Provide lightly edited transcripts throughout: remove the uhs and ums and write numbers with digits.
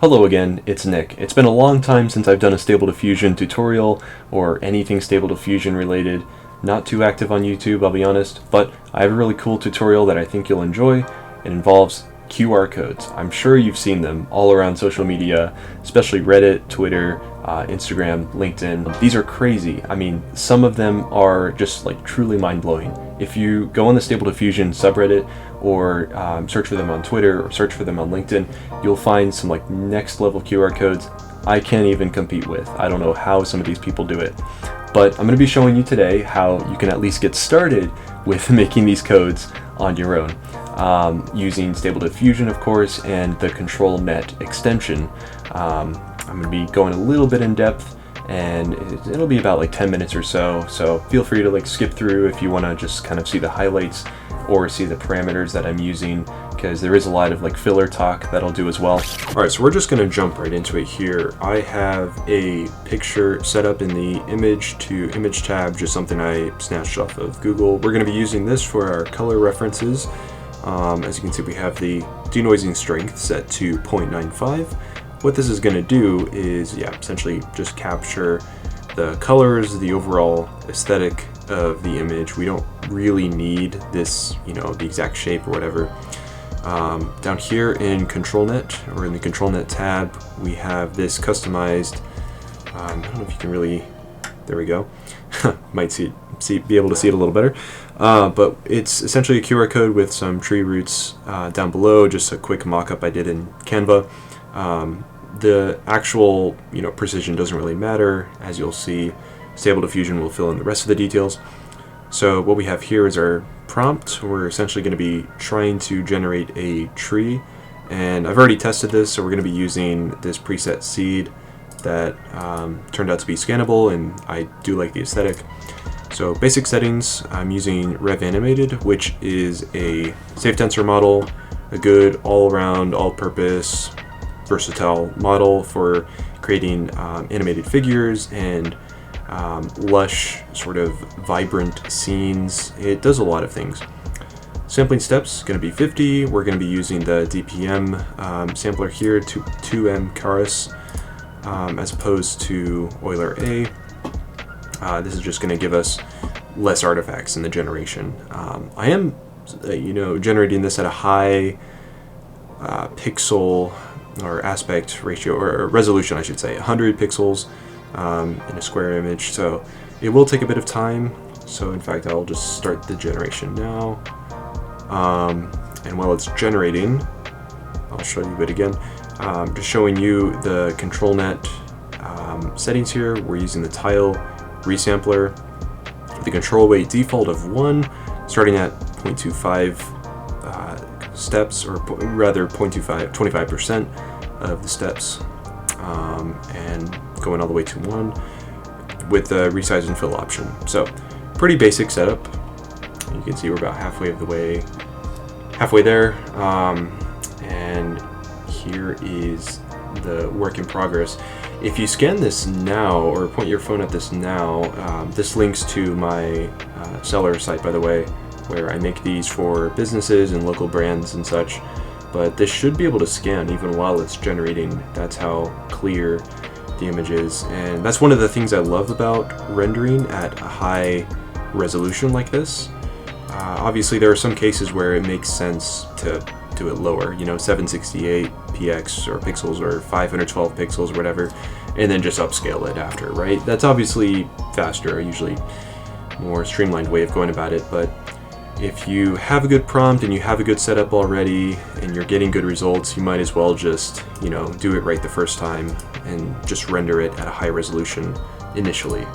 Hello again, it's Nick. It's been a long time since I've done a Stable Diffusion tutorial or anything Stable Diffusion related. Not too active on YouTube, I'll be honest, but I have a really cool tutorial that I think you'll enjoy. It involves QR codes. I'm sure you've seen them all around social media, especially Reddit, Twitter, Instagram, LinkedIn. These are crazy. I mean, some of them are just like truly mind-blowing. If you go on the Stable Diffusion subreddit or search for them on Twitter or search for them on LinkedIn, you'll find some like next level QR codes I can't even compete with. I don't know how some of these people do it. But I'm going to be showing you today how you can at least get started with making these codes on your own. Using Stable Diffusion, of course, and the ControlNet extension. I'm going to be going a little bit in depth, and it'll be about like 10 minutes or so. So feel free to like skip through if you want to just kind of see the highlights or see the parameters that I'm using, because there is a lot of like filler talk that I'll do as well. All right, so we're just going to jump right into it here. I have a picture set up in the image to image tab, just something I snatched off of Google. We're going to be using this for our color references. As you can see, we have the denoising strength set to 0.95. What this is going to do is, essentially just capture the colors, the overall aesthetic of the image. We don't really need this, the exact shape or whatever. Down here in ControlNet, or in the ControlNet tab, we have this customized, I don't know if you can really, there we go. Might be able to see it a little better. But it's essentially a QR code with some tree roots down below, just a quick mock-up I did in Canva. The actual precision doesn't really matter. As you'll see, Stable Diffusion will fill in the rest of the details. So what we have here is our prompt. We're essentially going to be trying to generate a tree, and I've already tested this, so we're going to be using this preset seed that turned out to be scannable, and I do like the aesthetic. So basic settings, I'm using Rev Animated, which is a safe tensor model, a good all-around, all-purpose, versatile model for creating animated figures and lush, sort of vibrant scenes. It does a lot of things. Sampling steps going to be 50. We're going to be using the DPM sampler here to 2M Keras as opposed to Euler A. This is just going to give us less artifacts in the generation. I am, generating this at a high pixel or aspect ratio, or resolution, I should say, 100 pixels in a square image. So it will take a bit of time. So in fact, I'll just start the generation now. And while it's generating, I'll show you it again. Just showing you the ControlNet settings here. We're using the tile resampler, the control weight default of 1, starting at 0.25 steps, or rather 0.25, 25% of the steps, and going all the way to 1 with the resize and fill option. So pretty basic setup. You can see we're about halfway there, and here is the work in progress. If you scan this now, or point your phone at this now, this links to my seller site, by the way, where I make these for businesses and local brands and such. But this should be able to scan even while it's generating. That's how clear the image is. And that's one of the things I love about rendering at a high resolution like this. Obviously, there are some cases where it makes sense to do it lower, 768 px or pixels, or 512 pixels or whatever, and then just upscale it after, right? That's obviously faster, usually more streamlined way of going about it. But if you have a good prompt and you have a good setup already and you're getting good results, you might as well just, do it right the first time and just render it at a high resolution initially,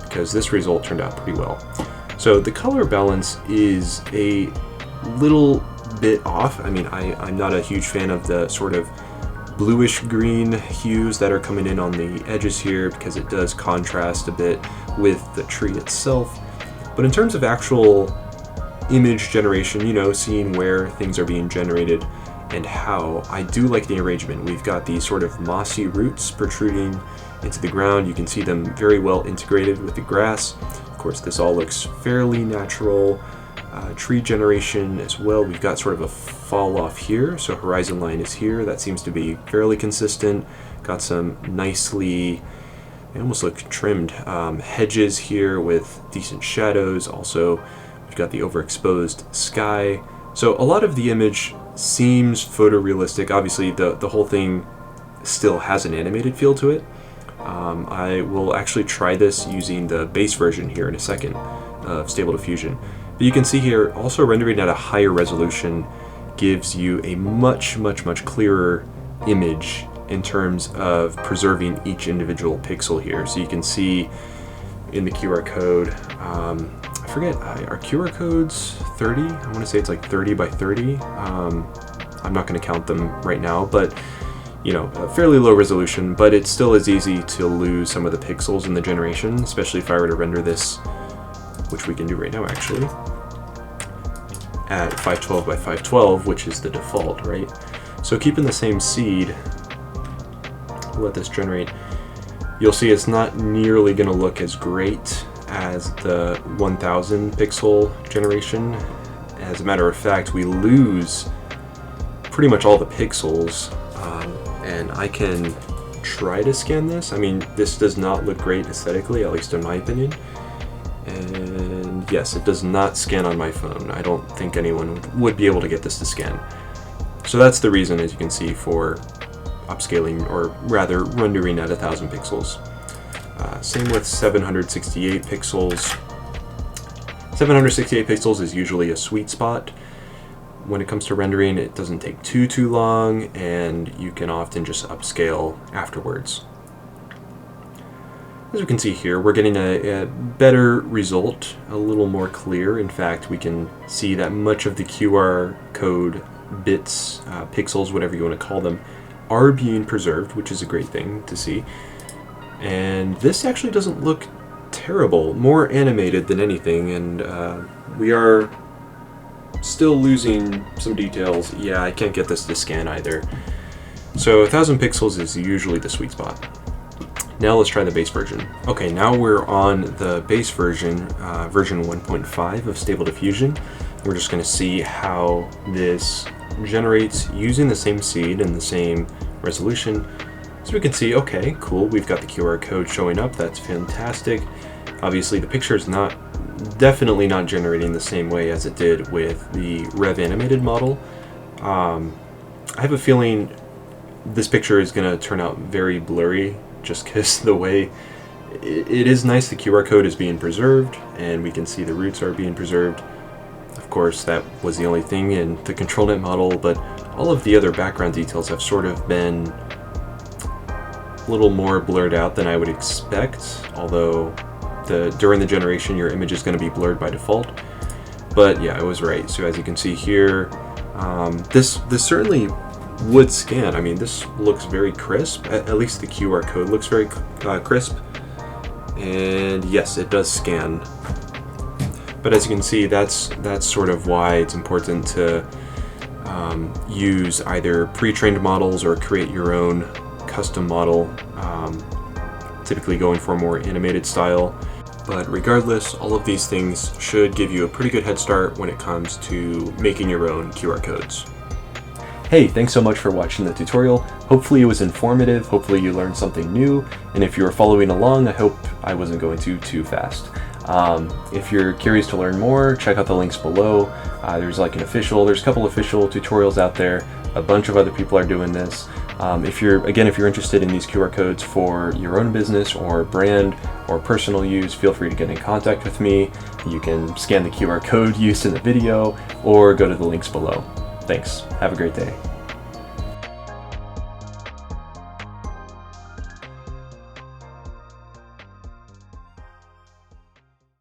because this result turned out pretty well. So the color balance is a little bit off. I mean, I'm not a huge fan of the sort of bluish green hues that are coming in on the edges here, because it does contrast a bit with the tree itself. But in terms of actual image generation, seeing where things are being generated and how, I do like the arrangement. We've got these sort of mossy roots protruding into the ground. You can see them very well integrated with the grass. Of course, this all looks fairly natural. Tree generation as well, we've got sort of a fall off here, so horizon line is here. That seems to be fairly consistent. Got some nicely, they almost look trimmed hedges here with decent shadows. Also, we've got the overexposed sky. So a lot of the image seems photorealistic. Obviously, the whole thing still has an animated feel to it. I will actually try this using the base version here in a second of Stable Diffusion. But you can see here, also rendering at a higher resolution gives you a much clearer image in terms of preserving each individual pixel here. So you can see in the QR code, I forget, are QR codes 30? I want to say it's like 30 by 30. I'm not going to count them right now, but you know, a fairly low resolution, but it still is easy to lose some of the pixels in the generation, especially if I were to render this, which we can do right now actually, at 512 by 512, which is the default, right? So keeping the same seed, let this generate. You'll see it's not nearly going to look as great as the 1000 pixel generation. As a matter of fact, we lose pretty much all the pixels, and I can try to scan this. I mean, this does not look great aesthetically, at least in my opinion. And yes, it does not scan on my phone. I don't think anyone would be able to get this to scan. So that's the reason, as you can see, for upscaling, or rather rendering at 1000 pixels. Same with 768 pixels. 768 pixels is usually a sweet spot. When it comes to rendering, it doesn't take too long, and you can often just upscale afterwards. As we can see here, we're getting a better result, a little more clear. In fact, we can see that much of the QR code bits, pixels, whatever you want to call them, are being preserved, which is a great thing to see. And this actually doesn't look terrible, more animated than anything, and we are still losing some details. Yeah, I can't get this to scan either. So 1000 pixels is usually the sweet spot. Now let's try the base version. Okay, now we're on the base version, version 1.5 of Stable Diffusion. We're just going to see how this generates using the same seed and the same resolution. So we can see, okay, cool, we've got the QR code showing up. That's fantastic. Obviously, the picture is definitely not generating the same way as it did with the Rev animated model. I have a feeling this picture is going to turn out very blurry, just because the way it is nice. The QR code is being preserved, and we can see the roots are being preserved. Of course, that was the only thing in the ControlNet model, but all of the other background details have sort of been a little more blurred out than I would expect, although during the generation your image is going to be blurred by default. But yeah, I was right. So as you can see here, this certainly would scan. I mean, this looks very crisp. At least the QR code looks very crisp. And yes, it does scan. But as you can see, that's sort of why it's important to use either pre-trained models or create your own custom model, typically going for a more animated style. But regardless, all of these things should give you a pretty good head start when it comes to making your own QR codes. Hey, thanks so much for watching the tutorial. Hopefully it was informative, hopefully you learned something new, and if you were following along, I hope I wasn't going too fast. If you're curious to learn more, check out the links below. There's a couple official tutorials out there. A bunch of other people are doing this. If you're interested in these QR codes for your own business or brand or personal use, feel free to get in contact with me. You can scan the QR code used in the video or go to the links below. Thanks. Have a great day.